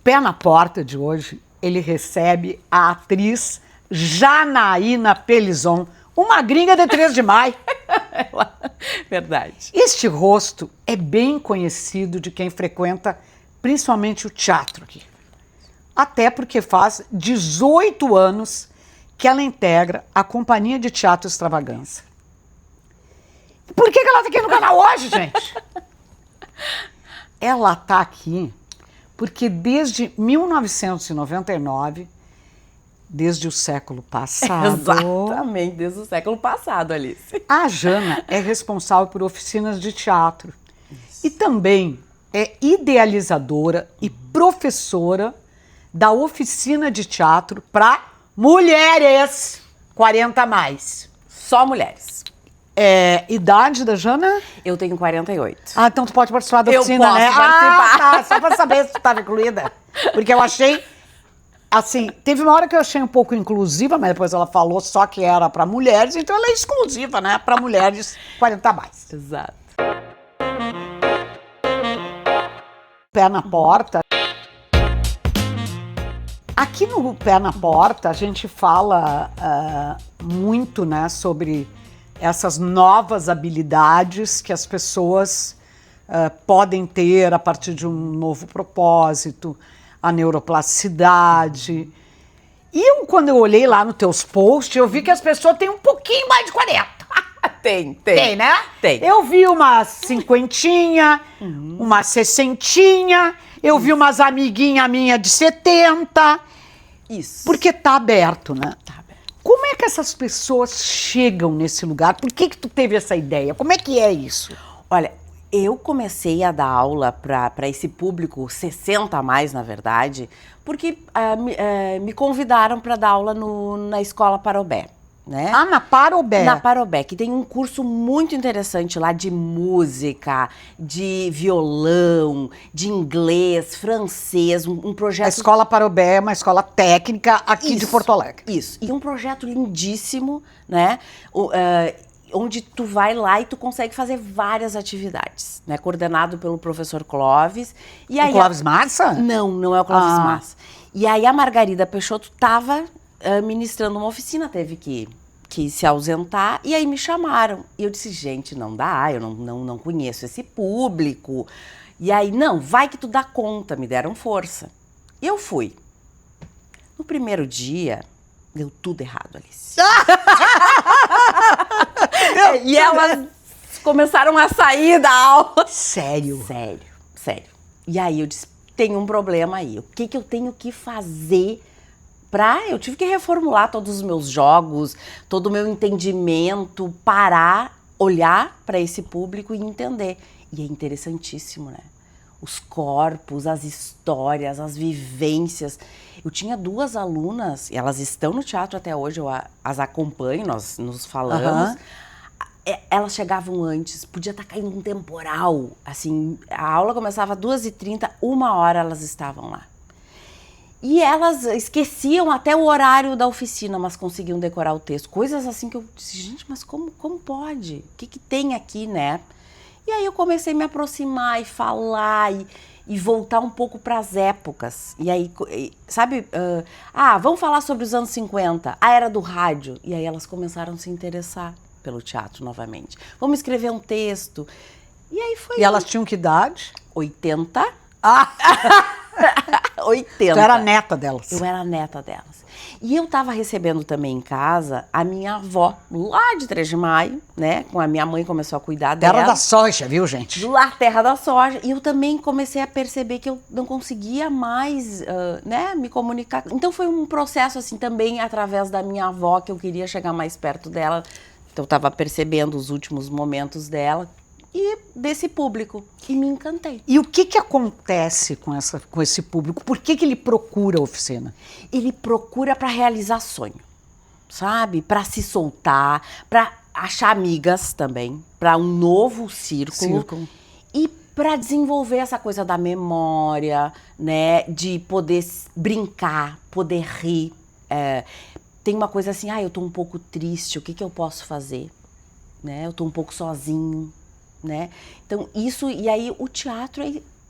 Pé na Porta de hoje, ele recebe a atriz Janaína Pelizon, uma gringa de 3 de maio. Verdade. Este rosto é bem conhecido de quem frequenta principalmente o teatro aqui. Até porque faz 18 anos que ela integra a Companhia de Teatro Extravagância. Por que ela está aqui no canal hoje, gente? Ela está aqui porque desde 1999, desde o século passado... Exatamente, desde o século passado, Alice. A Jana é responsável por oficinas de teatro. Isso. E também é idealizadora e professora da oficina de teatro para mulheres 40 a mais. Só mulheres. Idade da Jana? Eu tenho 48. Ah, então tu pode participar da oficina, eu posso né? participar. Tá, só para saber se tu estava incluída. Porque eu achei, assim, teve uma hora que eu achei um pouco inclusiva, mas depois ela falou só que era para mulheres, então ela é exclusiva, né? Para mulheres 40 a mais. Exato. Pé na Porta. Aqui no Pé na Porta a gente fala muito, né, sobre essas novas habilidades que as pessoas podem ter a partir de um novo propósito, a neuroplasticidade. E quando eu olhei lá nos teus posts, eu vi que as pessoas têm um pouquinho mais de 40. Tem. Tem, né? Tem. Eu vi uma cinquentinha, uma sessentinha, eu vi umas amiguinhas minhas de 70. Isso. Porque tá aberto, né? Tá aberto. Como é que essas pessoas chegam nesse lugar? Por que tu teve essa ideia? Como é que é isso? Olha, eu comecei a dar aula para esse público 60 a mais, na verdade, porque me convidaram para dar aula na Escola Parobé. Né? Ah, na Parobé. Na Parobé, que tem um curso muito interessante lá de música, de violão, de inglês, francês, um projeto... A Escola Parobé é uma escola técnica aqui de Porto Alegre. Isso, e um projeto lindíssimo, né? Onde tu vai lá e tu consegue fazer várias atividades, né? Coordenado pelo professor Clóvis. E aí o Clóvis Massa? Não é o Clóvis Massa. E aí a Margarida Peixoto estava ministrando uma oficina, teve que se ausentar, e aí me chamaram. E eu disse, gente, não dá, eu não conheço esse público. E aí, não, vai que tu dá conta, me deram força. E eu fui. No primeiro dia, deu tudo errado, Alice. E elas começaram a sair da aula. Sério? Sério. E aí eu disse, tem um problema aí. O que eu tenho que fazer eu tive que reformular todos os meus jogos, todo o meu entendimento, parar, olhar para esse público e entender. E é interessantíssimo, né? Os corpos, as histórias, as vivências. Eu tinha 2 alunas, e elas estão no teatro até hoje, eu as acompanho, nós nos falamos. Elas chegavam antes, podia estar caindo um temporal, assim, a aula começava às 2h30, 1h elas estavam lá. E elas esqueciam até o horário da oficina, mas conseguiam decorar o texto. Coisas assim que eu disse, gente, mas como pode? O que tem aqui, né? E aí eu comecei a me aproximar e falar e voltar um pouco para as épocas. E aí, sabe, vamos falar sobre os anos 50, a era do rádio. E aí elas começaram a se interessar pelo teatro novamente. Vamos escrever um texto. E aí foi... E elas tinham que idade? 80. 80. Tu era neta delas. Eu era neta delas. E eu tava recebendo também em casa a minha avó, lá de 3 de Maio, né? Com a minha mãe começou a cuidar dela. Terra da soja, viu, gente? Lá, terra da soja. E eu também comecei a perceber que eu não conseguia mais, né, me comunicar. Então foi um processo, assim, também através da minha avó, que eu queria chegar mais perto dela. Então eu tava percebendo os últimos momentos dela. E desse público, e me encantei. E o que acontece com esse público? Por que ele procura a oficina? Ele procura para realizar sonho, sabe? Para se soltar, para achar amigas também, para um novo círculo. E para desenvolver essa coisa da memória, né? De poder brincar, poder rir. Tem uma coisa assim, eu tô um pouco triste, o que eu posso fazer? Né? Eu tô um pouco sozinho. Né? Então isso, e aí o teatro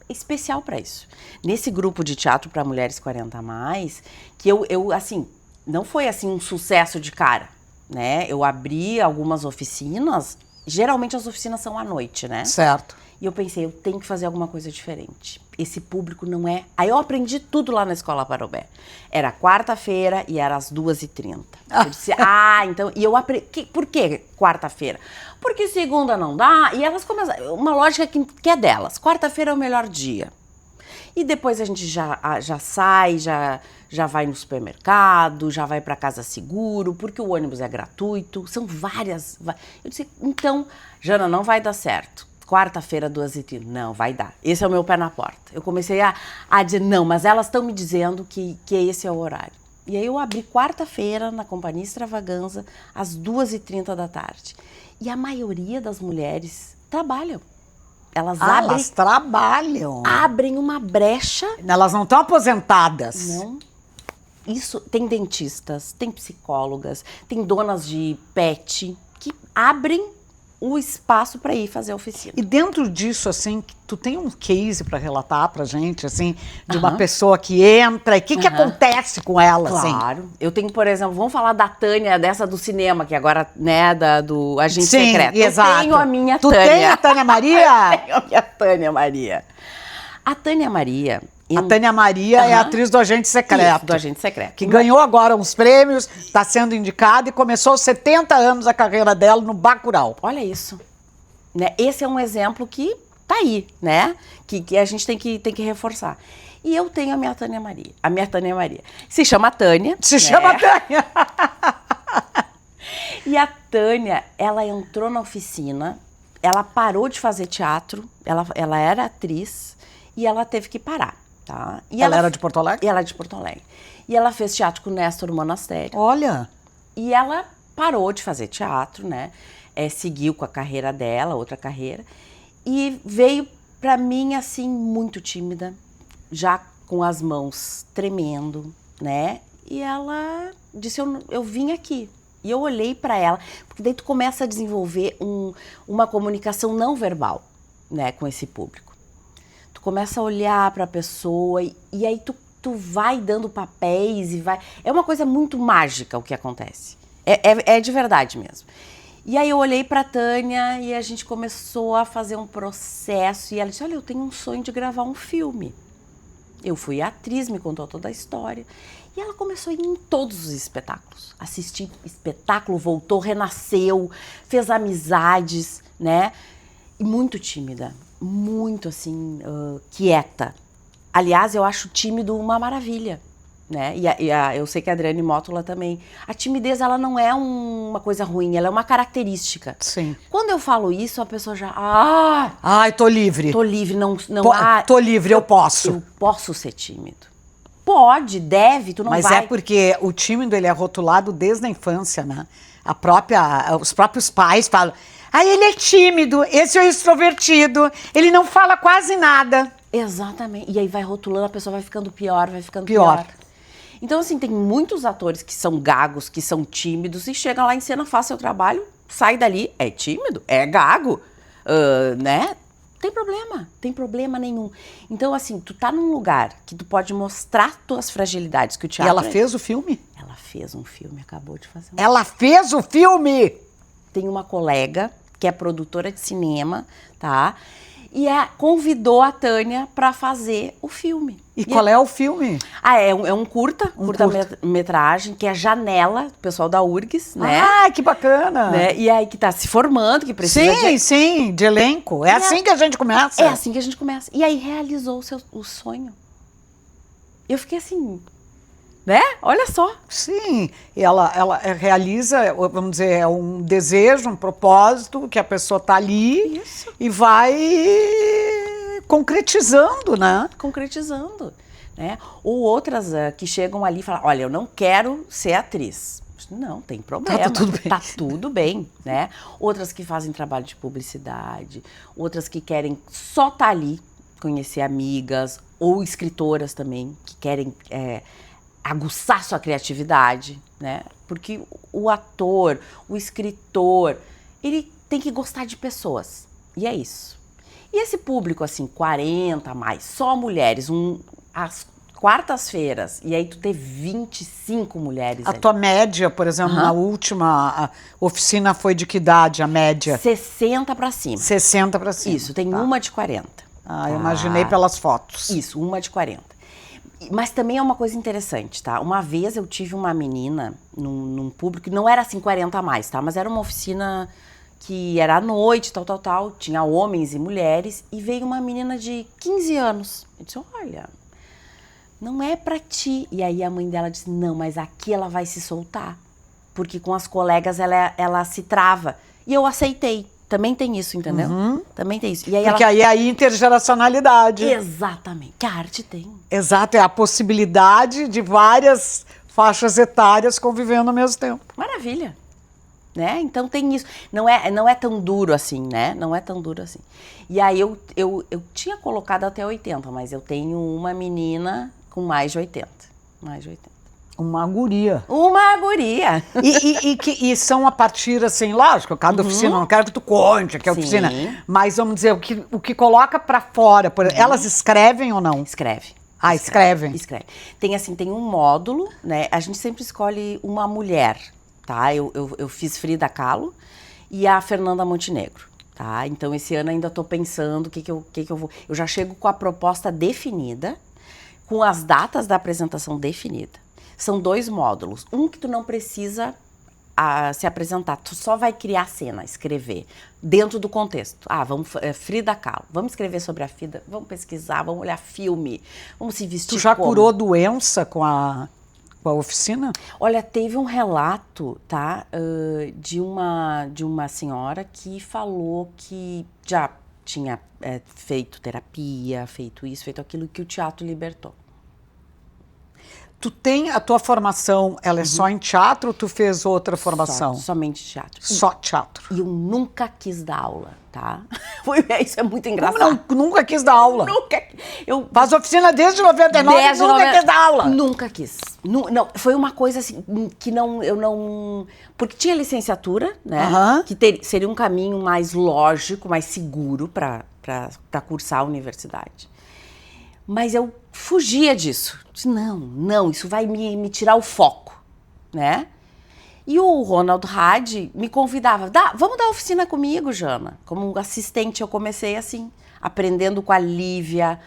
especial para isso. Nesse grupo de teatro para mulheres 40 a mais, que eu assim, não foi assim um sucesso de cara, né? Eu abri algumas oficinas, geralmente as oficinas são à noite, né? Certo. E eu pensei, eu tenho que fazer alguma coisa diferente. Esse público não é... Aí eu aprendi tudo lá na Escola Parobé. Era quarta-feira e era às 2h30. Eu disse, então... E eu aprendi... Por que quarta-feira? Porque segunda não dá. E elas começam... Uma lógica que é delas. Quarta-feira é o melhor dia. E depois a gente já sai, já vai no supermercado, já vai para casa seguro, porque o ônibus é gratuito. São várias... Eu disse, então, Jana, não vai dar certo. Quarta-feira, 2h30. Não, vai dar. Esse é o meu pé na porta. Eu comecei a dizer, não, mas elas estão me dizendo que esse é o horário. E aí eu abri quarta-feira na Companhia Extravaganza, às 2h30 da tarde. E a maioria das mulheres trabalham. Elas trabalham. Abrem uma brecha. Elas não estão aposentadas. Não. Isso, tem dentistas, tem psicólogas, tem donas de pet que abrem o espaço para ir fazer a oficina. E dentro disso, assim, tu tem um case para relatar pra gente, assim, de uma pessoa que entra e o que acontece com ela, assim? Claro. Eu tenho, por exemplo, vamos falar da Tânia, dessa do cinema, que agora, né, do Agente Secreto. Exato. Eu tenho a minha Tu Tânia. tem a Tânia Maria? Eu tenho a minha Tânia Maria. A Tânia Maria... A Tânia Maria é a atriz do Agente Secreto. Isso, do Agente Secreto. Que ganhou agora uns prêmios, está sendo indicada e começou aos 70 anos a carreira dela no Bacurau. Olha isso. Né? Esse é um exemplo que tá aí, né? Que a gente tem que reforçar. E eu tenho a minha Tânia Maria. A minha Tânia Maria. Se chama Tânia. Se chama Tânia. E a Tânia, ela entrou na oficina, ela parou de fazer teatro, ela era atriz e ela teve que parar. Tá? E ela era de Porto Alegre? Ela é de Porto Alegre. E ela fez teatro com o Néstor Monastério. Olha! E ela parou de fazer teatro, né? Seguiu com a carreira dela, outra carreira. E veio pra mim, assim, muito tímida, já com as mãos tremendo, né? E ela disse, eu vim aqui. E eu olhei pra ela, porque daí tu começa a desenvolver uma comunicação não verbal, né, com esse público. Tu começa a olhar para a pessoa e aí tu vai dando papéis e vai... É uma coisa muito mágica o que acontece. É de verdade mesmo. E aí eu olhei para a Tânia e a gente começou a fazer um processo e ela disse, olha, eu tenho um sonho de gravar um filme. Eu fui atriz, me contou toda a história. E ela começou a ir em todos os espetáculos. Assistir espetáculo, voltou, renasceu, fez amizades, né? E muito tímida. Muito, assim, quieta. Aliás, eu acho tímido uma maravilha, né? Eu sei que a Adriane Mótola também. A timidez, ela não é uma coisa ruim, ela é uma característica. Sim. Quando eu falo isso, a pessoa já... Ai, tô livre. Tô livre, não tô livre, eu posso. Eu posso ser tímido. Pode, deve, tu não vai... Mas é porque o tímido, ele é rotulado desde a infância, né? Os próprios pais falam... ele é tímido, esse é o extrovertido, ele não fala quase nada. Exatamente. E aí vai rotulando, a pessoa vai ficando pior, vai ficando pior. Então, assim, tem muitos atores que são gagos, que são tímidos, e chegam lá em cena, faz seu trabalho, sai dali, é tímido, é gago, né? Tem problema nenhum. Então, assim, tu tá num lugar que tu pode mostrar tuas fragilidades, que o teatro... E ela fez o filme? Ela fez um filme, acabou de fazer um Ela fez o filme? Tem uma colega que é produtora de cinema, tá? E convidou a Tânia para fazer o filme. E qual é o filme? É um curta-metragem, que é Janela, do pessoal da URGS, né? Que bacana! Né? E aí que tá se formando, que precisa Sim, de elenco. É assim que a gente começa. É assim que a gente começa. E aí realizou o sonho. Eu fiquei assim... Né? Olha só. Sim, ela realiza, vamos dizer, é um desejo, um propósito, que a pessoa está ali e vai concretizando, né? Concretizando, né? Ou outras que chegam ali e falam, olha, eu não quero ser atriz. Não, tem problema. Tá tudo bem. Tá tudo bem, né? Outras que fazem trabalho de publicidade, outras que querem só estar ali, conhecer amigas, ou escritoras também, que querem... aguçar sua criatividade, né? Porque o ator, o escritor, ele tem que gostar de pessoas. E é isso. E esse público, assim, 40 a mais, só mulheres, às quartas-feiras, e aí tu ter 25 mulheres A ali. tua média, por exemplo, na última oficina foi de que idade, a média? 60 para cima. 60 para cima. Isso, tem uma de 40. Ah, eu imaginei pelas fotos. Isso, uma de 40. Mas também é uma coisa interessante, tá? Uma vez eu tive uma menina num público, não era assim 40 a mais, tá? Mas era uma oficina que era à noite, tal. Tinha homens e mulheres. E veio uma menina de 15 anos. Eu disse, olha, não é pra ti. E aí a mãe dela disse, não, mas aqui ela vai se soltar. Porque com as colegas ela se trava. E eu aceitei. Também tem isso, entendeu? Também tem isso. E aí Porque aí é a intergeracionalidade. Exatamente. Que a arte tem. Exato, é a possibilidade de várias faixas etárias convivendo ao mesmo tempo. Maravilha. Né? Então tem isso. Não é tão duro assim, né? Não é tão duro assim. E aí eu tinha colocado até 80, mas eu tenho uma menina com mais de 80. Mais de 80. Uma guria. Uma guria. E são a partir, assim, lógico, cada oficina, não quero que tu conte que é oficina, mas vamos dizer, o que coloca pra fora, elas escrevem ou não? Escreve. Ah, escrevem? Escreve. Tem um módulo, né? A gente sempre escolhe uma mulher, tá? Eu fiz Frida Kahlo e a Fernanda Montenegro, tá? Então esse ano ainda tô pensando o que eu vou. Eu já chego com a proposta definida, com as datas da apresentação definida. São 2 módulos. Um que tu não precisa se apresentar, tu só vai criar cena, escrever, dentro do contexto. Frida Kahlo, vamos escrever sobre a Frida, vamos pesquisar, vamos olhar filme, vamos se vestir. Tu já curou doença com a oficina? Olha, teve um relato, tá, de uma senhora que falou que já tinha feito terapia, feito isso, feito aquilo, que o teatro libertou. Tu tem a tua formação, ela é só em teatro ou tu fez outra formação? Somente teatro. Só teatro. E eu nunca quis dar aula, tá? Isso é muito engraçado. Como não? Nunca quis dar aula? Nunca. Faz oficina desde 99 e nunca quis dar aula? Nunca quis. Não, foi uma coisa assim, que eu não... Porque tinha licenciatura, né? Que seria um caminho mais lógico, mais seguro para cursar a universidade. Mas eu fugia disso. Disse, não, isso vai me tirar o foco, né? E o Ronald Hadi me convidava, vamos dar oficina comigo, Jana. Como assistente, eu comecei assim, aprendendo com a Lívia,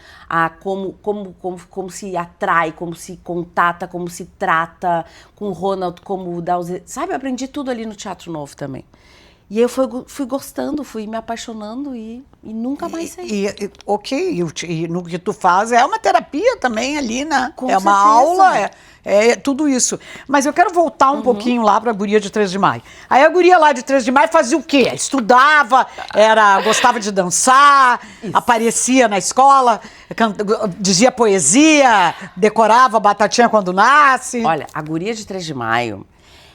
como se atrai, como se contata, como se trata, com o Ronald, como dar os... Sabe, eu aprendi tudo ali no Teatro Novo também. E eu fui gostando, fui me apaixonando e nunca mais saí. E no que tu faz é uma terapia também ali, né? Com uma certeza. aula, é tudo isso. Mas eu quero voltar um pouquinho lá para a guria de 3 de maio. Aí a guria lá de 3 de maio fazia o quê? Estudava, gostava de dançar, aparecia na escola, dizia poesia, decorava batatinha quando nasce. Olha, a guria de 3 de maio,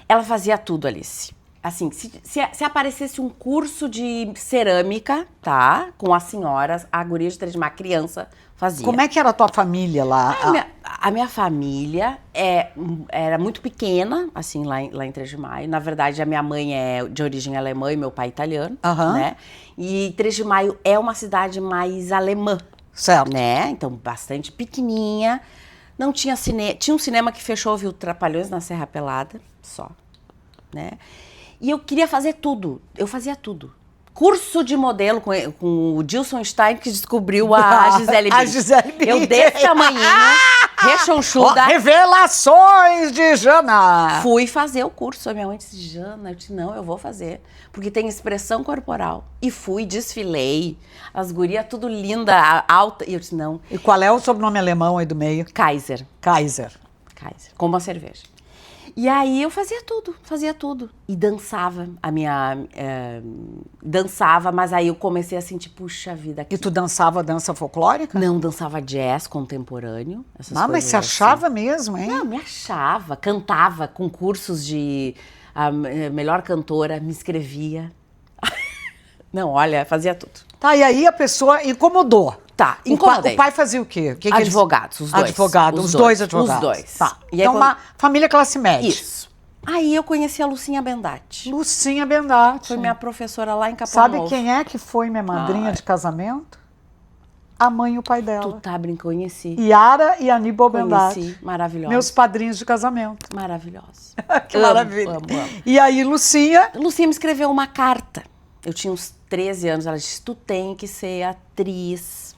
ela fazia tudo, Alice. Assim, se aparecesse um curso de cerâmica, tá? Com as senhoras, a guria de 3 de maio, a criança fazia. Como é que era a tua família lá? A minha família era muito pequena, assim, lá em 3 de maio. Na verdade, a minha mãe é de origem alemã e meu pai italiano, né? E 3 de maio é uma cidade mais alemã. Certo. Né? Então, bastante pequenininha. Não tinha cinema. Tinha um cinema que fechou, viu? Trapalhões na Serra Pelada, só, né? E eu queria fazer tudo. Eu fazia tudo. Curso de modelo com o Dilson Stein, que descobriu a Gisele Bündchen. A Gisele Bündchen. Eu desse tamanhinho, rechonchuda. Revelações de Jana. Fui fazer o curso. A minha mãe disse, Jana, eu disse, não, eu vou fazer. Porque tem expressão corporal. E fui, desfilei. As gurias tudo linda, alta. E eu disse, não. E qual é o sobrenome alemão aí do meio? Kaiser. Com uma cerveja. E aí eu fazia tudo. E dançava, dançava, mas aí eu comecei a sentir, puxa vida. Aqui. E tu dançava dança folclórica? Não, dançava jazz contemporâneo. Mas se achava mesmo, hein? Não, me achava. Cantava concursos de melhor cantora, me inscrevia. Não, olha, fazia tudo. Tá, e aí a pessoa incomodou. Tá, incomodei. O pai fazia o quê? Advogados, os dois. Os dois advogados. Os dois. Tá. E então, aí, uma família classe média. Isso. Aí eu conheci a Lucinha Bendatti. Lucinha Bendatti. Foi minha professora lá em Capão Sabe Novo. quem é que foi minha madrinha de casamento? A mãe e o pai dela. Tu tá brincando, conheci. Yara e Aníbal Bendatti. Conheci, maravilhosa. Meus padrinhos de casamento. Maravilhosa. Que maravilha. Amo. E aí, Lucinha... Lucinha me escreveu uma carta. Eu tinha uns 13 anos. Ela disse, tu tem que ser atriz.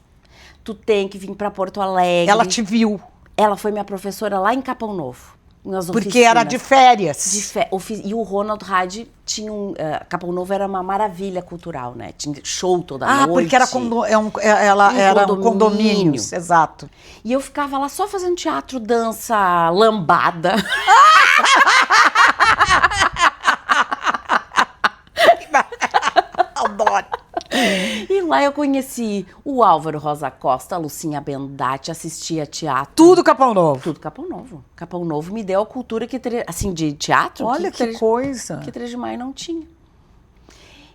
Tu tem que vir pra Porto Alegre. Ela te viu. Ela foi minha professora lá em Capão Novo. Nas Porque oficinas. era de férias. E o Ronald Hadi tinha Capão Novo era uma maravilha cultural, né? Tinha show toda noite. Porque era era um condomínio. Exato. E eu ficava lá só fazendo teatro, dança, lambada. Adoro. E lá eu conheci o Álvaro Rosa Costa, a Lucinha Bendatti, assistia teatro. Tudo Capão Novo. Tudo Capão Novo. Capão Novo me deu a cultura assim, de teatro. Olha que coisa. Que 3 de Maio não tinha.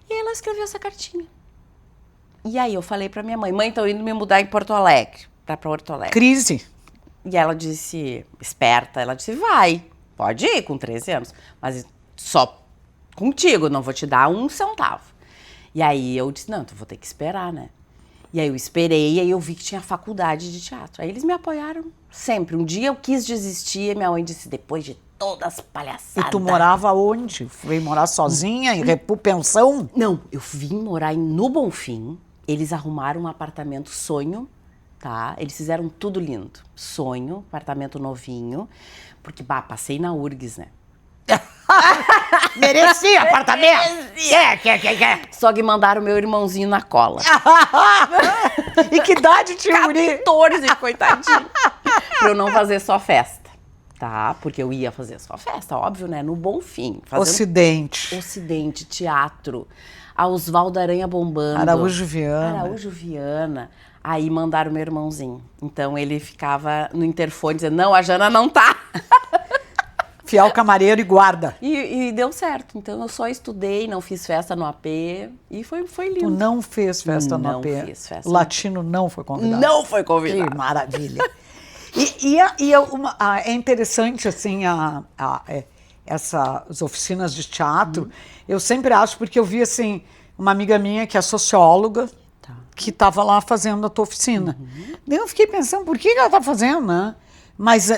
E ela escreveu essa cartinha. E aí eu falei pra minha mãe, tô indo me mudar em Porto Alegre, pra Porto Alegre. Crise. E ela disse, esperta, ela disse, vai, pode ir com 13 anos, mas só contigo, não vou te dar 1 centavo. E aí eu disse, não, então vou ter que esperar, né? E aí eu esperei, e aí eu vi que tinha faculdade de teatro. Aí eles me apoiaram sempre. Um dia eu quis desistir, e minha mãe disse, depois de todas as palhaçadas... E tu morava onde? Veio morar sozinha, em pensão? Não, eu vim morar no Bonfim, eles arrumaram um apartamento sonho, tá? Eles fizeram tudo lindo. Sonho, apartamento novinho, porque, passei na URGS, né? Merecia apartamento? Quer. Só que mandaram meu irmãozinho na cola. E que idade tinha o guri? 14, coitadinho. Pra eu não fazer só festa, tá? Porque eu ia fazer só festa, óbvio, né? No Bonfim. Ocidente, teatro. A Osvaldo Aranha bombando. Araújo Viana. Aí mandaram meu irmãozinho. Então ele ficava no interfone dizendo, não, a Jana não tá. Fiel camareiro e guarda. E deu certo. Então eu só estudei, não fiz festa no AP e foi lindo. Tu não fez festa no AP? Não fiz festa. O latino não foi convidado? Não foi convidado. Que maravilha. É interessante, assim, essas oficinas de teatro. Eu sempre acho, porque eu vi, assim, uma amiga minha que é socióloga, que estava lá fazendo a tua oficina. Daí eu fiquei pensando, por que ela está fazendo, né? Mas,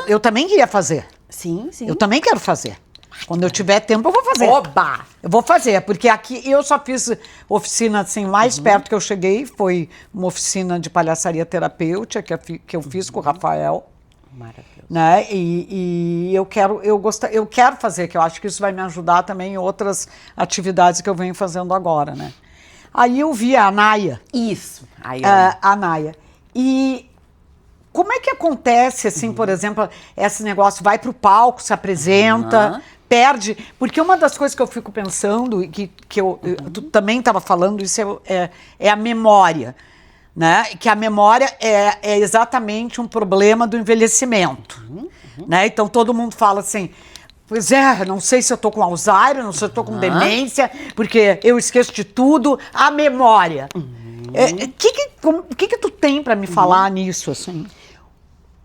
eu também queria fazer. Sim. Eu também quero fazer. Quando eu tiver tempo, eu vou fazer. Oba! Eu vou fazer, porque aqui eu só fiz oficina, assim, mais perto que eu cheguei, foi uma oficina de palhaçaria terapêutica que eu fiz com o Rafael. Maravilhoso. Né? E eu quero fazer, que eu acho que isso vai me ajudar também em outras atividades que eu venho fazendo agora, né? Aí eu vi a Naya. Isso. A Naya. E como é que acontece, assim, por exemplo, esse negócio, vai pro palco, se apresenta, perde? Porque uma das coisas que eu fico pensando, e que tu também estava falando, isso é a memória, né? Que a memória é exatamente um problema do envelhecimento, né? Então todo mundo fala assim, pois não sei se eu tô com Alzheimer, não sei se eu tô com demência, porque eu esqueço de tudo, a memória. O que tu tem para me falar nisso, assim?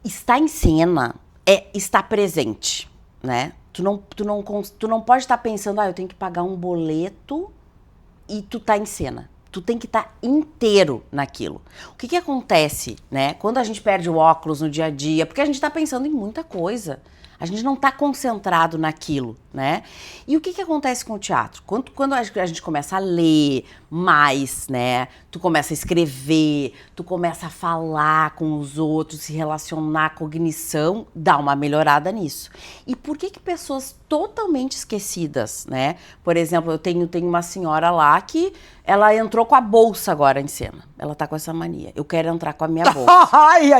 Estar em cena é estar presente, né? Tu não pode estar pensando, eu tenho que pagar um boleto e tu tá em cena. Tu tem que estar inteiro naquilo. O que acontece, né? Quando a gente perde o óculos no dia a dia, porque a gente tá pensando em muita coisa. A gente não está concentrado naquilo, né? E o que acontece com o teatro? Quando a gente começa a ler mais, né? Tu começa a escrever, tu começa a falar com os outros, se relacionar, cognição, dá uma melhorada nisso. E por que pessoas totalmente esquecidas, né? Por exemplo, eu tenho uma senhora lá que ela entrou com a bolsa agora em cena. Ela tá com essa mania. Eu quero entrar com a minha bolsa. Ai.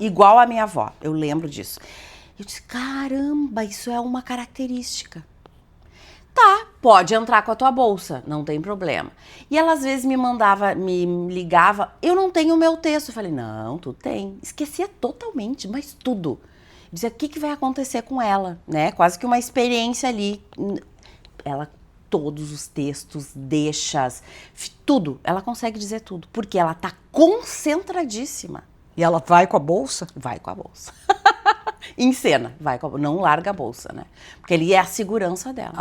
Igual a minha avó, eu lembro disso. Eu disse, caramba, isso é uma característica. Tá, pode entrar com a tua bolsa, não tem problema. E ela às vezes me ligava, eu não tenho o meu texto. Eu falei, não, tu tem. Esquecia totalmente, mas tudo. Dizia, o que vai acontecer com ela, né? Quase que uma experiência ali. Ela, todos os textos, deixas, tudo. Ela consegue dizer tudo, porque ela tá concentradíssima. E ela vai com a bolsa? Vai com a bolsa. Em cena, vai, não larga a bolsa, né? Porque ali é a segurança dela.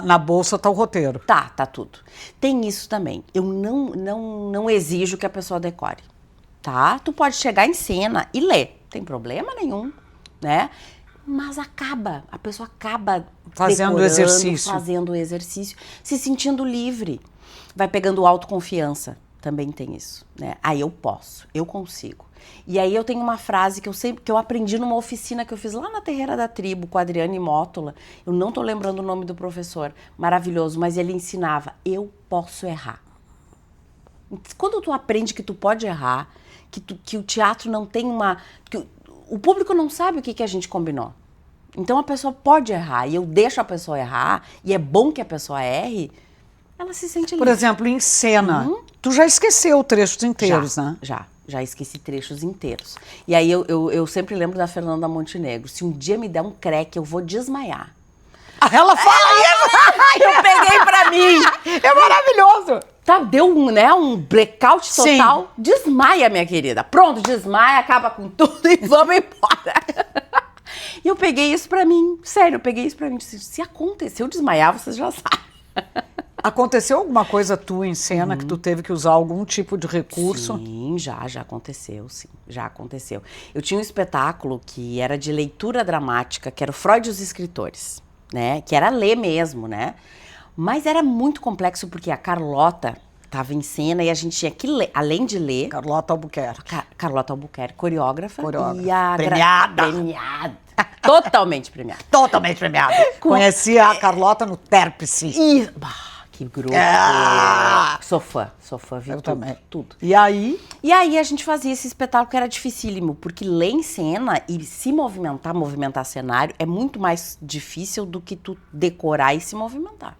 Na bolsa tá o roteiro. Tá tudo. Tem isso também. Eu não exijo que a pessoa decore, tá? Tu pode chegar em cena e ler, tem problema nenhum, né? Mas a pessoa acaba fazendo exercício, se sentindo livre, vai pegando autoconfiança, também tem isso, né? Aí eu consigo. E aí eu tenho uma frase que eu aprendi numa oficina que eu fiz lá na Terreira da Tribo com a Adriane Mótola. Eu não tô lembrando o nome do professor, maravilhoso, mas ele ensinava: eu posso errar. Quando tu aprende que tu pode errar, que o teatro não tem o público não sabe o que a gente combinou. Então a pessoa pode errar, e eu deixo a pessoa errar, e é bom que a pessoa erre, ela se sente livre. Por exemplo, em cena, tu já esqueceu trechos inteiros, né? Já esqueci trechos inteiros. E aí eu sempre lembro da Fernanda Montenegro: se um dia me der um creque, eu vou desmaiar. Ela fala isso! Eu peguei pra mim! É maravilhoso! Tá, deu um blackout total. Sim. Desmaia, minha querida. Pronto, desmaia, acaba com tudo e vamos embora. E eu peguei isso pra mim. Sério, eu peguei isso pra mim. Se acontecer, eu desmaiar, vocês já sabem. Aconteceu alguma coisa tua em cena que tu teve que usar algum tipo de recurso? Sim, já aconteceu, sim. Já aconteceu. Eu tinha um espetáculo que era de leitura dramática, que era o Freud e os Escritores, né? Que era ler mesmo, né? Mas era muito complexo porque a Carlota estava em cena e a gente tinha que ler, além de ler... Carlota Albuquerque. Carlota Albuquerque, coreógrafa. E a premiada. Totalmente premiada. Totalmente premiada. Conhecia a Carlota no Térpice. Que grupo. Sou fã, vi eu tudo, também. Tudo. E aí a gente fazia esse espetáculo que era dificílimo, porque ler em cena e se movimentar cenário é muito mais difícil do que tu decorar e se movimentar.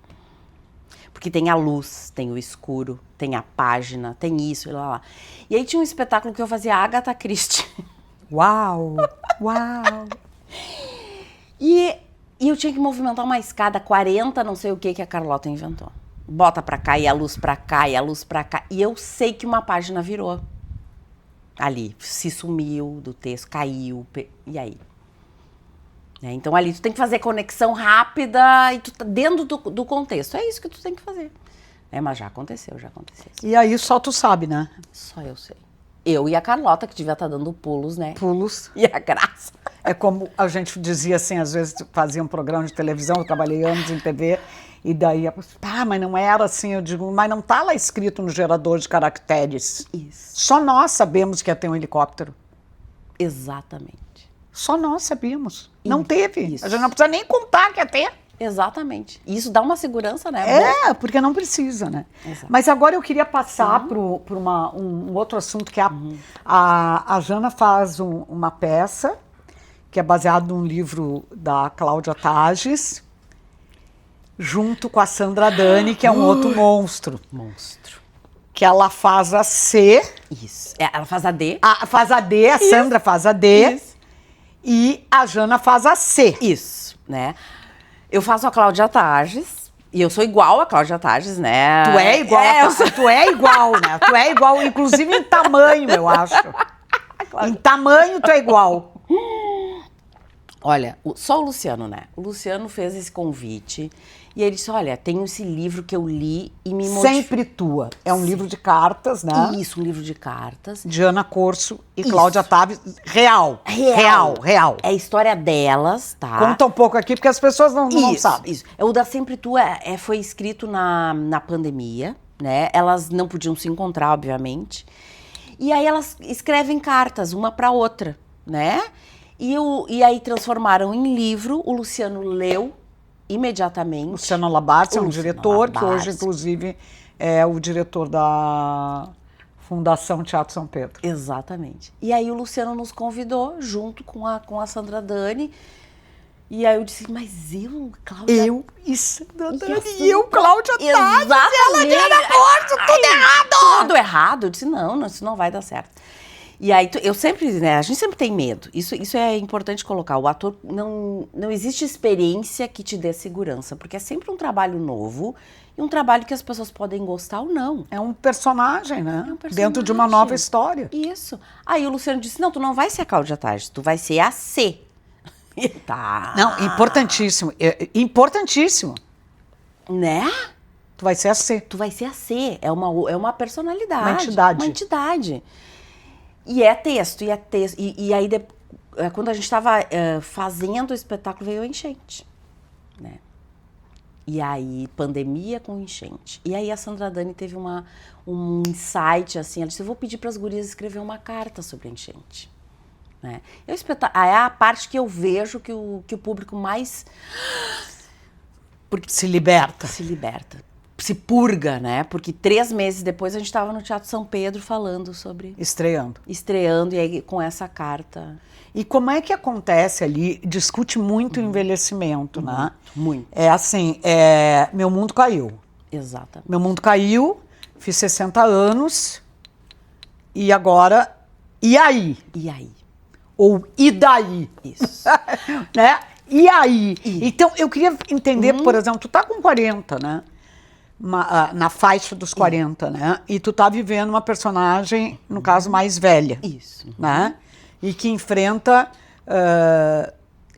Porque tem a luz, tem o escuro, tem a página, tem isso e lá. E aí tinha um espetáculo que eu fazia Agatha Christie. Uau! E eu tinha que movimentar uma escada 40, não sei o que a Carlota inventou. Bota pra cá, e a luz pra cá, e a luz pra cá. E eu sei que uma página virou. Ali, se sumiu do texto, caiu, e aí? Então ali tu tem que fazer conexão rápida e tu tá dentro do contexto. É isso que tu tem que fazer. Mas já aconteceu. E aí só tu sabe, né? Só eu sei. Eu e a Carlota, que devia estar dando pulos, né? Pulos. E a Graça. É como a gente dizia assim, às vezes fazia um programa de televisão, eu trabalhei anos em TV, e daí, mas não era assim, eu digo, mas não está lá escrito no gerador de caracteres. Isso. Só nós sabemos que ia ter um helicóptero. Exatamente. Só nós sabíamos. Não teve. Isso. A gente não precisa nem contar que ia ter. Exatamente. E isso dá uma segurança, né? Porque não precisa, né? Exato. Mas agora eu queria passar para um outro assunto, que é a Jana faz uma peça que é baseado num livro da Cláudia Tages, junto com a Sandra Dani, que é um outro monstro. Que ela faz a C. Isso. Ela faz a D. Faz a D, a Sandra faz a D. Isso. E a Jana faz a C. Isso, né? Eu faço a Cláudia Tages, e eu sou igual a Cláudia Tages, né? Tu é igual tu é igual, né? Tu é igual, inclusive em tamanho, eu acho. Em tamanho tu é igual. Olha, só o Luciano, né? O Luciano fez esse convite e ele disse, olha, tem esse livro que eu li e me modificou. Sempre Tua. É um livro de cartas, né? Isso, um livro de cartas. De Ana Corso e Cláudia Taves. Real. É a história delas, tá? Conta um pouco aqui, porque as pessoas não sabem. Isso. O da Sempre Tua foi escrito na pandemia, né? Elas não podiam se encontrar, obviamente. E aí elas escrevem cartas, uma para outra, né? E aí transformaram em livro, o Luciano leu imediatamente. Luciano Labarce é um diretor que hoje, inclusive, é o diretor da Fundação Teatro São Pedro. Exatamente. E aí o Luciano nos convidou, junto com a Sandra Dani. E aí eu disse, mas Cláudia... Eu e Sandra Dani, e eu, Cláudia Taves, ela de Ana Corso, tudo errado! Tudo errado. Eu disse, não, isso não vai dar certo. E aí, eu sempre, né, a gente sempre tem medo. Isso é importante colocar. O ator, não existe experiência que te dê segurança, porque é sempre um trabalho novo e um trabalho que as pessoas podem gostar ou não. É um personagem, né? Dentro de uma nova história. Isso. Aí o Luciano disse, não, tu não vai ser a Cláudia Tages, tu vai ser a C. Tá. Não, importantíssimo. Importantíssimo. Né? Tu vai ser a C. Tu vai ser a C. É uma personalidade. Uma entidade. Uma entidade. E é texto, e é texto. E aí, quando a gente estava fazendo o espetáculo, veio a enchente. Né? E aí, pandemia com enchente. E aí a Sandra Dani teve um insight, assim, ela disse, eu vou pedir para as gurias escrever uma carta sobre a enchente. Né? É a parte que eu vejo que o público mais... Porque se liberta. Se liberta. Se purga, né? Porque 3 meses depois a gente estava no Teatro São Pedro falando sobre... Estreando. Estreando, e aí com essa carta... E como é que acontece ali? Discute muito o envelhecimento, né? Muito. É assim, meu mundo caiu. Exatamente. Meu mundo caiu, fiz 60 anos, e agora, e aí? E aí? Ou e daí? Isso. Né? E aí? Então, eu queria entender, por exemplo, tu tá com 40, né? Na faixa dos 40, né? E tu tá vivendo uma personagem, no caso, mais velha. Isso. Né? E que enfrenta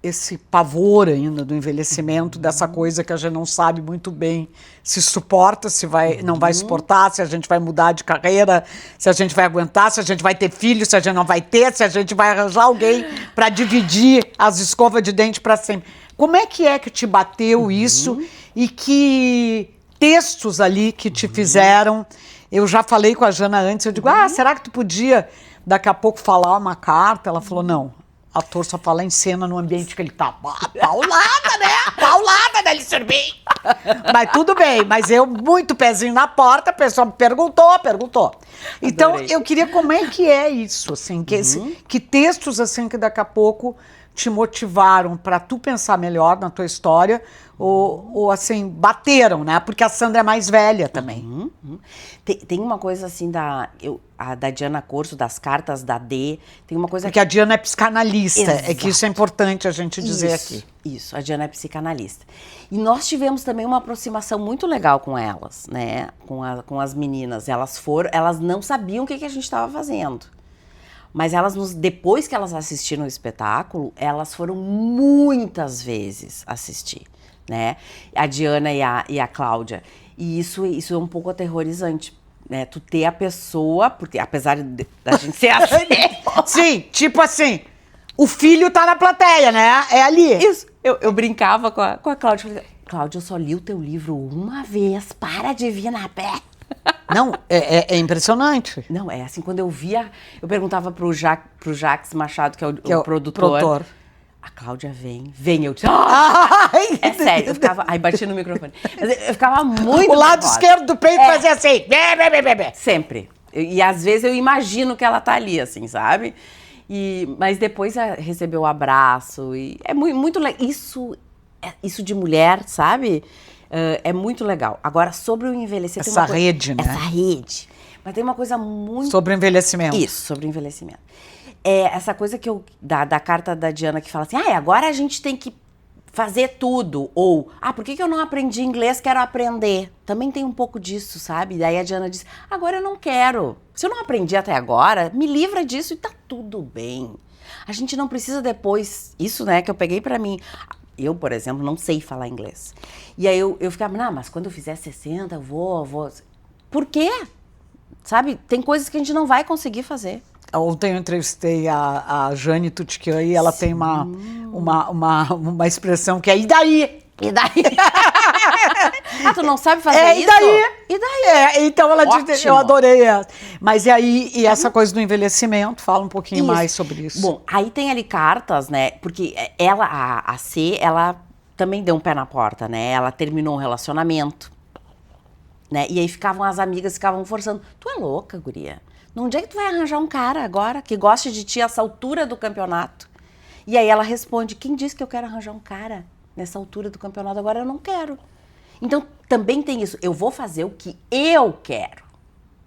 esse pavor ainda do envelhecimento, dessa coisa que a gente não sabe muito bem se suporta, se não vai suportar, se a gente vai mudar de carreira, se a gente vai aguentar, se a gente vai ter filho, se a gente não vai ter, se a gente vai arranjar alguém para dividir as escovas de dente para sempre. Como é que te bateu isso e que textos ali que te fizeram? Eu já falei com a Jana antes, eu digo, será que tu podia daqui a pouco falar uma carta? Ela falou, não, ator só fala em cena no ambiente que ele tá. Paulada, né? Paulada, né, Lisserbi? Mas tudo bem, mas eu muito pezinho na porta, a pessoa me perguntou. Então, Adorei. eu queria, como é que é isso, assim, que textos, assim, que daqui a pouco te motivaram para tu pensar melhor na tua história, ou assim, bateram, né? Porque a Sandra é mais velha também. Tem uma coisa assim da Diana Corso, das cartas da D, tem uma coisa Porque a Diana é psicanalista, Exato. é que isso é importante a gente dizer aqui. Isso, a Diana é psicanalista. E nós tivemos também uma aproximação muito legal com elas, né? Com as meninas. Elas não sabiam o que a gente estava fazendo. Mas depois que elas assistiram o espetáculo, elas foram muitas vezes assistir, né? A Diana e a Cláudia. E isso é um pouco aterrorizante, né? Tu ter a pessoa, porque apesar da gente ser assim... Sim, tipo assim, o filho tá na plateia, né? É ali. Isso. Eu brincava com a Cláudia. Falei, Cláudia, eu só li o teu livro uma vez, para de vir na pé. Não, é impressionante. Não, é assim, quando eu via, eu perguntava pro Jacques Machado, que é o produtor. A Cláudia vem, eu disse, é sério, eu ficava, aí bati no microfone, mas eu ficava muito O lado nervosa. esquerdo do peito fazia assim, bê. Sempre, e às vezes eu imagino que ela tá ali, assim, sabe? Mas depois recebeu o abraço, e é muito legal, isso de mulher, sabe? É muito legal. Agora, sobre o envelhecer... Essa rede, né? Essa rede. Mas tem uma coisa muito... Sobre o envelhecimento. Isso, sobre o envelhecimento. Essa coisa que da carta da Diana que fala assim, agora a gente tem que fazer tudo. Ou, por que eu não aprendi inglês, quero aprender. Também tem um pouco disso, sabe? Daí a Diana diz, agora eu não quero. Se eu não aprendi até agora, me livra disso e tá tudo bem. A gente não precisa depois... Isso, né, que eu peguei pra mim... Eu, por exemplo, não sei falar inglês. E aí eu ficava, mas quando eu fizer 60, eu vou... Por quê? Sabe? Tem coisas que a gente não vai conseguir fazer. Ontem eu entrevistei a Jane Tutkian e ela tem uma expressão que é e daí? E daí? Tu não sabe fazer isso? E daí? Então ela disse, eu adorei essa. Mas e essa coisa do envelhecimento, fala um pouquinho mais sobre isso. Bom, aí tem ali cartas, né? Porque a C, ela também deu um pé na porta, né? Ela terminou um relacionamento, né? E aí as amigas ficavam forçando. Tu é louca, guria? Onde é que tu vai arranjar um cara agora que goste de ti a essa altura do campeonato? E aí ela responde, quem disse que eu quero arranjar um cara nessa altura do campeonato? Agora eu não quero. Então, também tem isso. Eu vou fazer o que eu quero,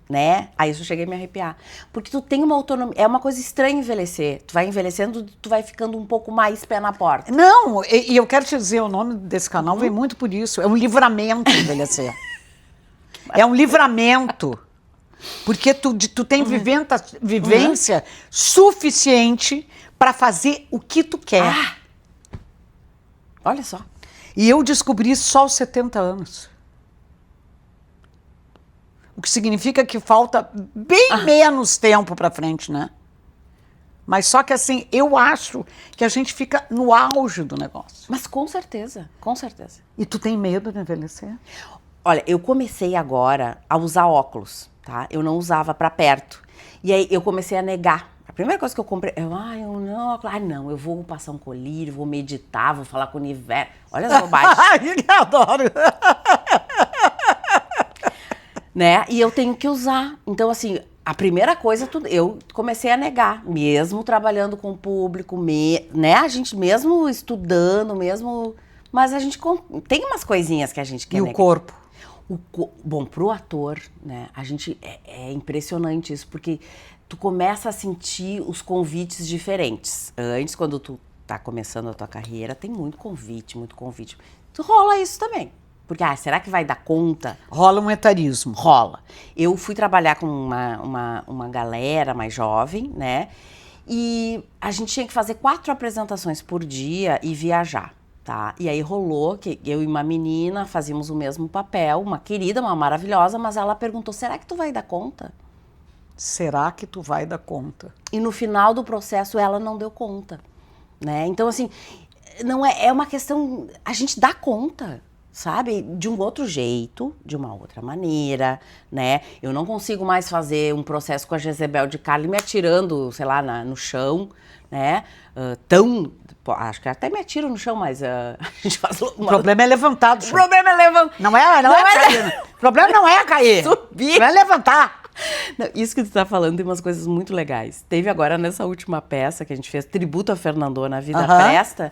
né? Aí eu cheguei a me arrepiar. Porque tu tem uma autonomia. É uma coisa estranha envelhecer. Tu vai envelhecendo, tu vai ficando um pouco mais pé na porta. Não, e eu quero te dizer, o nome desse canal vem muito por isso. É um livramento envelhecer. É um livramento. Porque tu tem vivência suficiente para fazer o que tu quer. Olha só. E eu descobri isso só aos 70 anos. O que significa que falta bem menos tempo para frente, né? Mas só que assim, eu acho que a gente fica no auge do negócio. Mas com certeza, com certeza. E tu tem medo de envelhecer? Olha, eu comecei agora a usar óculos, tá? Eu não usava pra perto. E aí eu comecei a negar. A primeira coisa que eu comprei, eu não, eu vou passar um colírio, vou meditar, vou falar com o universo. Olha as bobagens. Eu adoro! Né? E eu tenho que usar. Então, assim, a primeira coisa, eu comecei a negar, mesmo trabalhando com o público, né? A gente mesmo estudando, mesmo... Mas a gente tem umas coisinhas que a gente quer negar. E o corpo? Bom, pro ator, né? A gente... É impressionante isso, porque tu começa a sentir os convites diferentes. Antes, quando tu tá começando a tua carreira, tem muito convite, muito convite. Tu rola isso também. Porque, será que vai dar conta? Rola um etarismo. Rola. Eu fui trabalhar com uma galera mais jovem, né? E a gente tinha que fazer 4 apresentações por dia e viajar, tá? E aí rolou que eu e uma menina fazíamos o mesmo papel, uma querida, uma maravilhosa, mas ela perguntou, será que tu vai dar conta? Será que tu vai dar conta? E no final do processo ela não deu conta, né? Então, assim, não é uma questão... A gente dá conta, sabe? De um outro jeito, de uma outra maneira, né? Eu não consigo mais fazer um processo com a Jezebel de Carli me atirando, sei lá, no chão, né? Acho que até me atiro no chão, mas a gente faz... O problema é levantar do chão. O problema é levantar. Não é cair. O problema não é cair. Subir. Não é levantar. Não, isso que tu tá falando tem umas coisas muito legais. Teve agora nessa última peça que a gente fez, Tributo a Fernando na Vida Presta,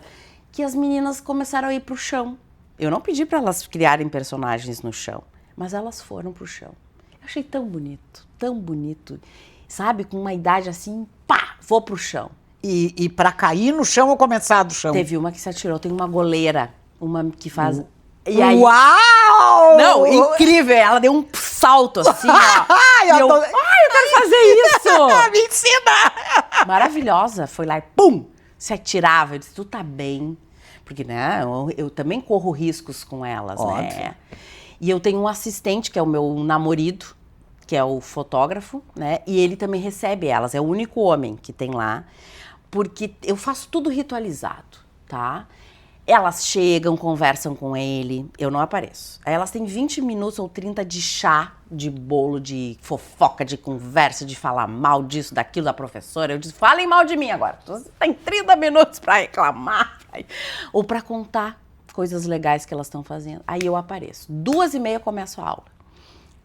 que as meninas começaram a ir pro chão. Eu não pedi para elas criarem personagens no chão, mas elas foram pro chão. Eu achei tão bonito, sabe? Com uma idade assim, pá, vou pro chão. E para cair no chão ou começar do chão? Teve uma que se atirou, tem uma goleira, uma que faz... E aí, uau! Não, incrível, ela deu um salto assim, ó. Eu quero fazer isso! Me ensina! Maravilhosa, foi lá e pum, se atirava. Eu disse, tu tá bem? Porque, né, eu também corro riscos com elas, óbvio, né? E eu tenho um assistente, que é o meu namorado, que é o fotógrafo, né? E ele também recebe elas, é o único homem que tem lá, porque eu faço tudo ritualizado, tá? Elas chegam, conversam com ele, eu não apareço. Aí elas têm 20 minutos ou 30 de chá, de bolo, de fofoca, de conversa, de falar mal disso, daquilo, da professora. Eu disse, falem mal de mim agora. Você tem 30 minutos pra reclamar, ou pra contar coisas legais que elas estão fazendo. Aí eu apareço. 2h30 eu começo a aula.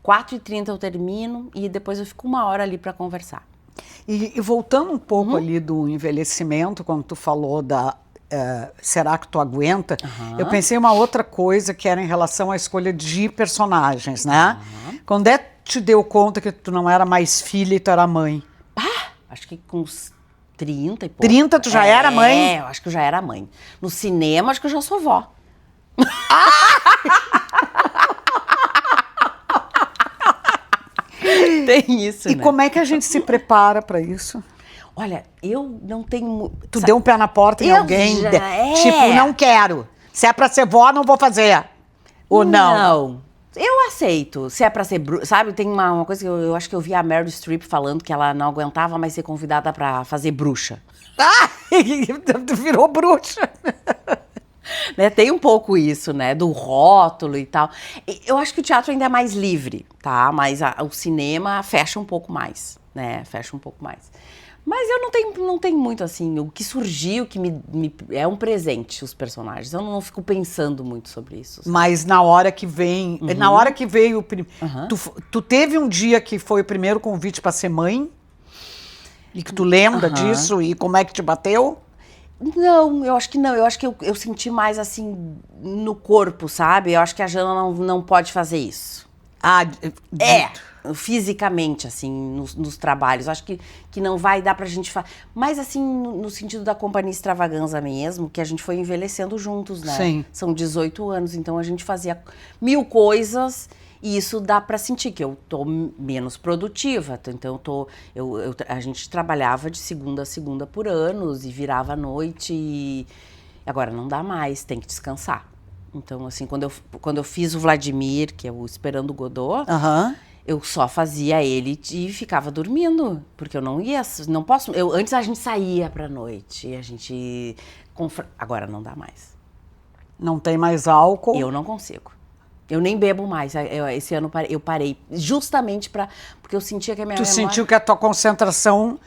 4h30 eu termino e depois eu fico 1 hora ali pra conversar. E voltando um pouco ali do envelhecimento, quando tu falou da... será que tu aguenta? Eu pensei uma outra coisa que era em relação à escolha de personagens, né? Quando é que te deu conta que tu não era mais filha e tu era mãe? Acho que com uns 30 e pouco. 30 tu já era mãe? É, eu acho que eu já era mãe. No cinema, acho que eu já sou vó. Tem isso, E né? como é que a gente se prepara para isso? Olha, eu não tenho... Tu deu um pé na porta em alguém? Tipo, não quero. Se é pra ser vó, não vou fazer. Ou não? Não. Eu aceito. Se é pra ser... Sabe, tem uma coisa que eu acho que eu vi a Meryl Streep falando que ela não aguentava mais ser convidada pra fazer bruxa. Tu virou bruxa. Né, tem um pouco isso, né, do rótulo e tal. Eu acho que o teatro ainda é mais livre, tá? Mas o cinema fecha um pouco mais, né? Fecha um pouco mais. Mas eu não tenho muito, assim, o que surgiu, que é um presente, os personagens. Eu não fico pensando muito sobre isso. Sabe? Mas na hora que vem... Na hora que veio... Tu teve um dia que foi o primeiro convite para ser mãe? E que tu lembra disso? E como é que te bateu? Não, eu acho que não. Eu acho que eu senti mais, assim, no corpo, sabe? Eu acho que a Jana não pode fazer isso. Fisicamente, assim, nos trabalhos. Eu acho que não vai dar pra gente fazer. Mas, assim, no sentido da Companhia Extravaganza mesmo, que a gente foi envelhecendo juntos, né? Sim. São 18 anos, então a gente fazia 1000 coisas e isso dá pra sentir que eu tô menos produtiva. Então, a gente trabalhava de segunda a segunda por anos e virava à noite Agora não dá mais, tem que descansar. Então, assim, quando eu fiz o Vladimir, que é o Esperando Godot, eu só fazia ele e ficava dormindo, porque eu não posso. Antes a gente saía pra noite, a gente. Agora não dá mais. Não tem mais álcool? Eu não consigo. Eu nem bebo mais. Esse ano eu parei justamente porque eu sentia que a minha memória... sentiu que a tua concentração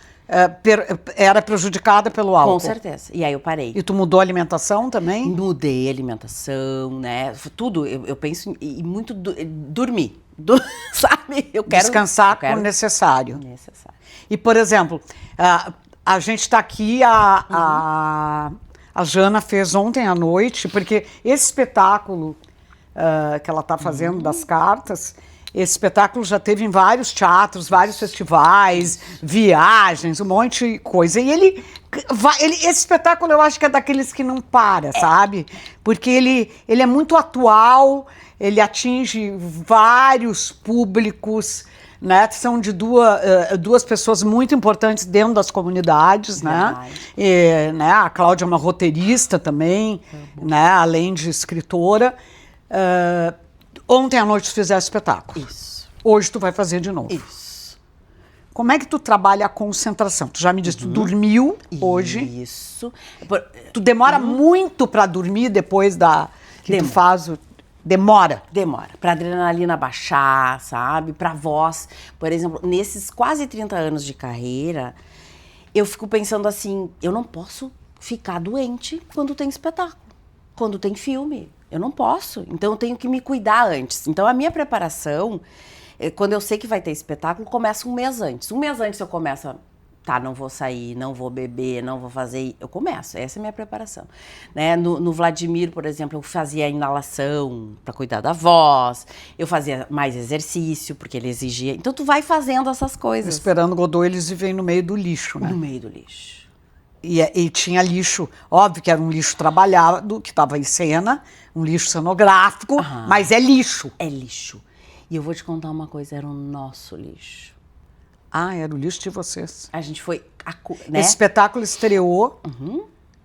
era prejudicada pelo álcool? Com certeza. E aí eu parei. E tu mudou a alimentação também? Mudei a alimentação, né? Tudo. Eu penso em muito dormir. Sabe? Eu quero... Descansar o necessário. Necessário. E, por exemplo, a gente está aqui, a Jana fez ontem à noite, porque esse espetáculo que ela está fazendo das cartas, esse espetáculo já teve em vários teatros, vários festivais, viagens, um monte de coisa. E esse espetáculo eu acho que é daqueles que não para, sabe? Porque ele é muito atual, ele atinge vários públicos, né? São de duas pessoas muito importantes dentro das comunidades, né? E, né? A Cláudia é uma roteirista também, né? Além de escritora. Ontem à noite tu fizeste espetáculo. Isso. Hoje tu vai fazer de novo. Isso. Como é que tu trabalha a concentração? Tu já me disse, tu dormiu hoje. Isso. Tu demora muito para dormir depois que tu faz o... Demora? Demora. Pra adrenalina baixar, sabe? Pra voz. Por exemplo, nesses quase 30 anos de carreira, eu fico pensando assim, eu não posso ficar doente quando tem espetáculo, quando tem filme. Eu não posso. Então, eu tenho que me cuidar antes. Então, a minha preparação, quando eu sei que vai ter espetáculo, começa um mês antes. Um mês antes eu começo não vou sair, não vou beber, não vou fazer... Eu começo, essa é a minha preparação. Né? No Vladimir, por exemplo, eu fazia inalação para cuidar da voz, eu fazia mais exercício, porque ele exigia... Então, tu vai fazendo essas coisas. Esperando Godot, eles vivem no meio do lixo, né? No meio do lixo. E tinha lixo, óbvio que era um lixo trabalhado, que estava em cena, um lixo cenográfico, mas é lixo. É lixo. E eu vou te contar uma coisa, era o nosso lixo. Ah, era o lixo de vocês. A gente foi... Né? Esse espetáculo estreou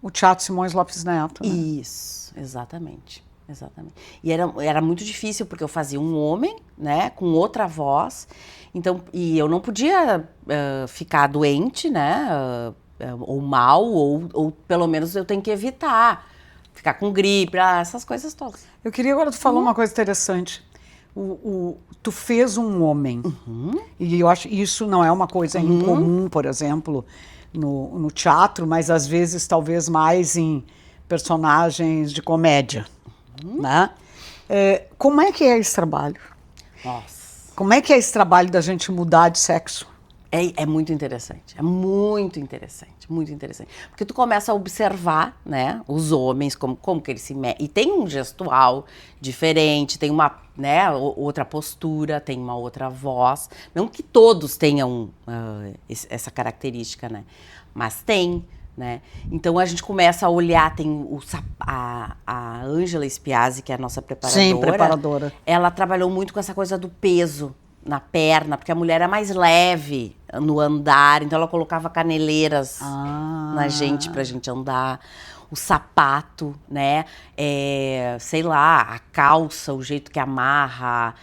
o Teatro Simões Lopes Neto, né? Isso, exatamente. Exatamente. E era muito difícil, porque eu fazia um homem, né, com outra voz, então, e eu não podia ficar doente, né, ou mal, ou pelo menos eu tenho que evitar ficar com gripe, essas coisas todas. Eu queria agora tu falar uma coisa interessante. Tu fez um homem, e eu acho que isso não é uma coisa incomum, por exemplo, no teatro, mas às vezes talvez mais em personagens de comédia, né? Como é que é esse trabalho? Nossa. Como é que é esse trabalho da gente mudar de sexo? É muito interessante, muito interessante. Porque tu começa a observar, né, os homens, como que eles se metem. E tem um gestual diferente, tem uma, né, outra postura, tem uma outra voz. Não que todos tenham essa característica, né, mas tem, né. Então a gente começa a olhar, tem a Ângela Spiazzi, que é a nossa preparadora. Sim, preparadora. Ela trabalhou muito com essa coisa do peso na perna, porque a mulher é mais leve no andar, então ela colocava caneleiras na gente, pra gente andar. O sapato, né? Sei lá, a calça, o jeito que amarra,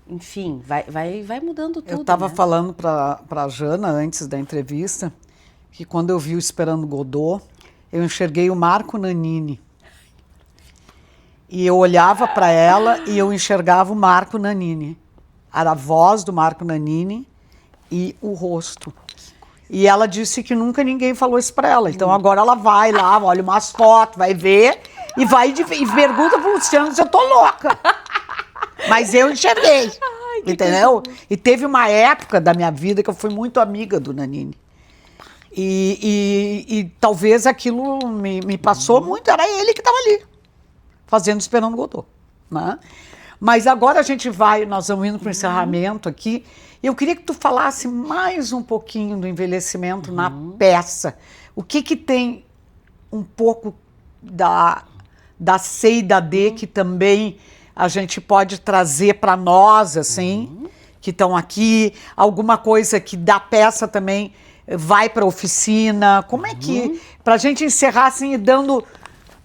enfim, vai mudando tudo. Eu estava né? falando pra Jana, antes da entrevista, que quando eu vi o Esperando Godot, eu enxerguei o Marco Nanini. E eu olhava para ela e eu enxergava o Marco Nanini. Era a voz do Marco Nanini e o rosto. E ela disse que nunca ninguém falou isso para ela. Então agora ela vai lá, olha umas fotos, vai ver e pergunta pro Luciano se eu tô louca. Mas eu enxerguei, entendeu? E teve uma época da minha vida que eu fui muito amiga do Nanini. E talvez aquilo me passou muito, era ele que estava ali, fazendo Esperando Godot, né? Mas agora nós vamos indo para o encerramento aqui. Eu queria que tu falasse mais um pouquinho do envelhecimento na peça. O que tem um pouco da C e da D que também a gente pode trazer para nós, assim, que estão aqui. Alguma coisa que da peça também vai para a oficina? Como é que, para a gente encerrar assim, dando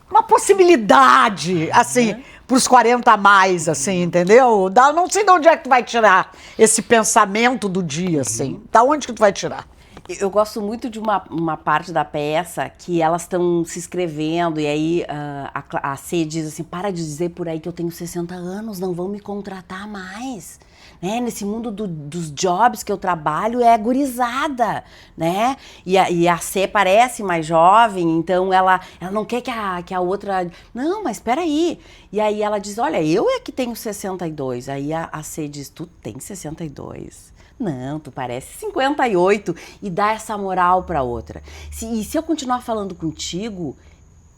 uma possibilidade, assim, para os 40 a mais, assim, entendeu? Não sei de onde é que tu vai tirar esse pensamento do dia, assim. Da onde que tu vai tirar? Eu gosto muito de uma parte da peça que elas estão se inscrevendo e aí a C diz assim, para de dizer por aí que eu tenho 60 anos, não vão me contratar mais. Né? Nesse mundo dos jobs que eu trabalho é gurizada, né? E a C parece mais jovem, então ela não quer que a outra... Não, mas espera aí. E aí ela diz, olha, eu é que tenho 62. Aí a C diz, tu tem 62. Não, tu parece 58 e dá essa moral pra outra. E se eu continuar falando contigo,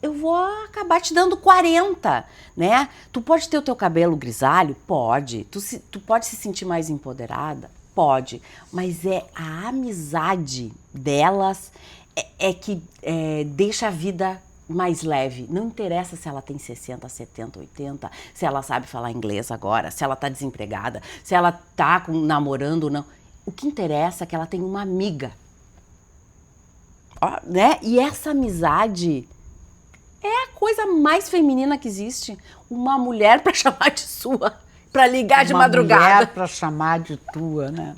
eu vou acabar te dando 40, né? Tu pode ter o teu cabelo grisalho? Pode. Tu pode se sentir mais empoderada? Pode. Mas é a amizade delas que deixa a vida mais leve. Não interessa se ela tem 60, 70, 80, se ela sabe falar inglês agora, se ela tá desempregada, se ela tá namorando ou não. O que interessa é que ela tem uma amiga. Ó, né? E essa amizade é a coisa mais feminina que existe. Uma mulher para chamar de sua, para ligar de madrugada. Uma mulher para chamar de tua, né?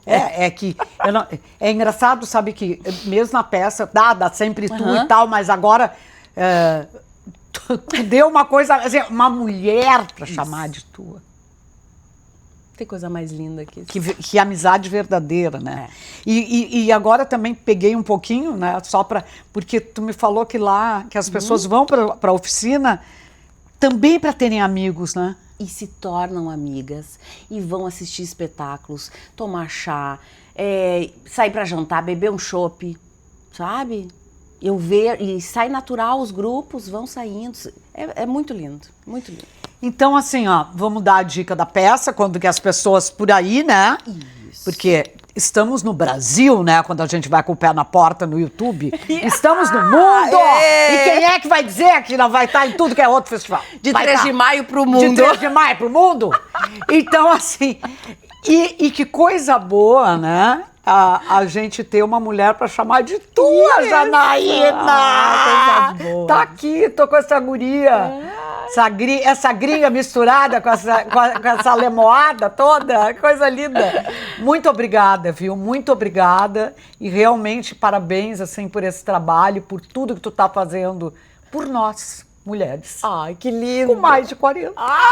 É engraçado, sabe, que mesmo na peça, dá sempre tu e tal, mas agora tu deu uma coisa, assim, uma mulher para chamar de tua. Tem coisa mais linda que isso. Que amizade verdadeira, né? E agora também peguei um pouquinho, né? Porque tu me falou que lá, que as pessoas vão para a oficina também para terem amigos, né? E se tornam amigas e vão assistir espetáculos, tomar chá, sair para jantar, beber um chopp, sabe? E sai natural, os grupos vão saindo. É muito lindo, muito lindo. Então, assim, ó, vamos dar a dica da peça, quando que as pessoas por aí, né? Isso. Porque estamos no Brasil, né? Quando a gente vai com o pé na porta no YouTube. Estamos no mundo! E quem é que vai dizer que não vai estar em tudo que é outro festival? De 3 de maio pro mundo. De 3 de maio pro mundo? Então, assim, e que coisa boa, né? A gente ter uma mulher para chamar de tua, Janaína! Coisa boa. Tá aqui, tô com essa guria. Essa gringa misturada com essa lemoada toda, coisa linda. Muito obrigada, viu? Muito obrigada. E realmente parabéns, assim, por esse trabalho, por tudo que tu tá fazendo por nós, mulheres. Ai, que lindo. Com mais de 40. Ah!